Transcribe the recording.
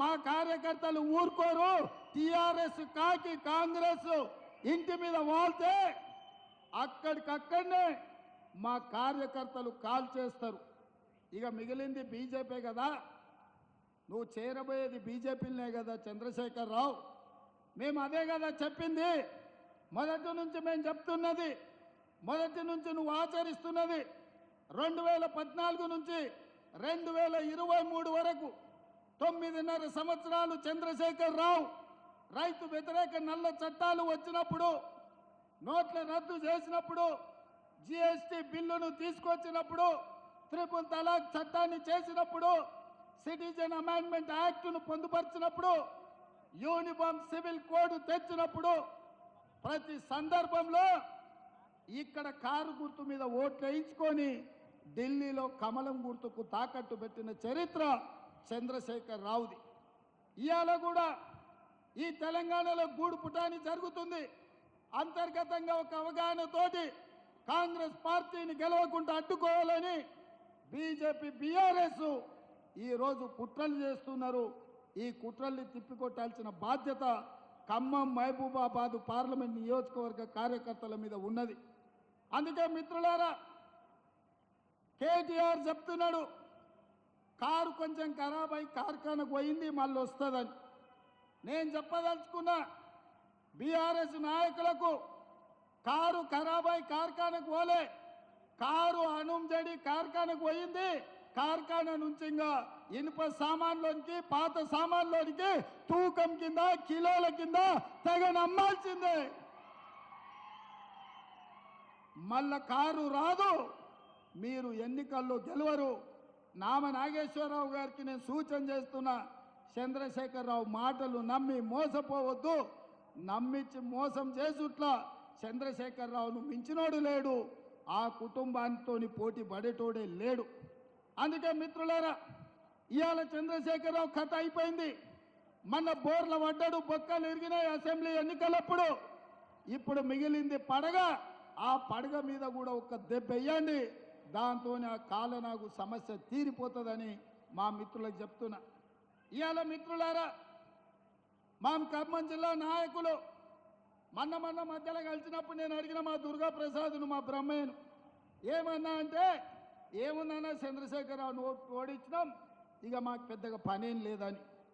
మా కార్యకర్తలు ఊరుకోరు. టిఆర్ఎస్ కాకి కాంగ్రెస్ ఇంటి మీద వాళ్తే అక్కడికక్కడనే మా కార్యకర్తలు కాల్ చేస్తారు. ఇక మిగిలింది బీజేపీ కదా, నువ్వు చేరబోయేది బీజేపీనే కదా చంద్రశేఖర్ రావు. మేము అదే కదా చెప్పింది, మొదటి నుంచి మేము చెప్తున్నది, మొదటి నుంచి నువ్వు ఆచరిస్తున్నది. 2014 నుంచి 2023 వరకు 9.5 సంవత్సరాలు చంద్రశేఖర్ రావు రైతు వ్యతిరేక నల్ల చట్టాలు వచ్చినప్పుడు, నోట్ల రద్దు చేసినప్పుడు, జిఎస్టీ బిల్లును తీసుకొచ్చినప్పుడు, ట్రిపుల్ తలాక్ చట్టాన్ని చేసినప్పుడు, సిటిజన్ అమెండ్మెంట్ యాక్ట్ను పొందుపరిచినప్పుడు, యూనిఫామ్ సివిల్ కోడ్ తెచ్చినప్పుడు, ప్రతి సందర్భంలో ఇక్కడ కారు గుర్తు మీద ఓట్లు వేయించుకొని ఢిల్లీలో కమలం గుర్తుకు తాకట్టు పెట్టిన చరిత్ర చంద్రశేఖర్ రావుది. ఇవాళ కూడా ఈ తెలంగాణలో గూడు పుటాని జరుగుతుంది. అంతర్గతంగా ఒక అవగాహనతోటి కాంగ్రెస్ పార్టీని గెలవకుండా అడ్డుకోవాలని బీజేపీ బీఆర్ఎస్ ఈరోజు కుట్రలు చేస్తున్నారు. ఈ కుట్రల్ని తిప్పికొట్టాల్సిన బాధ్యత ఖమ్మం మహబూబాబాద్ పార్లమెంట్ నియోజకవర్గ కార్యకర్తల మీద ఉన్నది. అందుకే మిత్రులారా, కేటీఆర్ చెప్తున్నాడు కారు కొంచెం ఖరాబ్ అయి కార్ఖానకు పోయింది మళ్ళీ వస్తుందని. నేను చెప్పదలుచుకున్నా బీఆర్ఎస్ నాయకులకు, కారు ఖరాబ్ అయి కార్ఖానకు పోలే, కారు అనుంజడి కార్ఖానకు పోయింది. కార్ఖానా నుంచి ఇంకా ఇనుప సామాన్లోనికి, పాత సామాన్లోనికి తూకం కింద, కిలోల కింద తెగనమ్మాల్సిందే. మళ్ళా కారు రాదు, మీరు ఎన్నికల్లో గెలవరు. నామ నాగేశ్వరరావు గారికి నేను సూచన చేస్తున్నా, చంద్రశేఖర్ రావు మాటలు నమ్మి మోసపోవద్దు. నమ్మించి మోసం చేసుట్లా చంద్రశేఖర్ రావును మించినోడు లేడు, ఆ కుటుంబానితో పోటీ పడేటోడే లేడు. అందుకే మిత్రులారా, ఇవాళ చంద్రశేఖర్ రావు కథ అయిపోయింది. మన బోర్ల పడ్డాడు, బొక్కలు ఇరిగినాయి అసెంబ్లీ ఎన్నికలప్పుడు. ఇప్పుడు మిగిలింది పడగ. ఆ పడగ మీద కూడా ఒక దెబ్బ వేయండి, దాంతోనే ఆ కాలనాగు సమస్య తీరిపోతుందని మా మిత్రులకు చెప్తున్నా. ఇవాళ మిత్రులారా, మా ఖమ్మం జిల్లా నాయకులు మొన్న మధ్యలో కలిసినప్పుడు నేను అడిగిన మా దుర్గా ప్రసాద్ను, మా బ్రహ్మయ్యను, ఏమన్నా అంటే ఏముందన్నా చంద్రశేఖరరావు ఓడిచ్చినాం, ఇక మాకు పెద్దగా పనేం లేదని.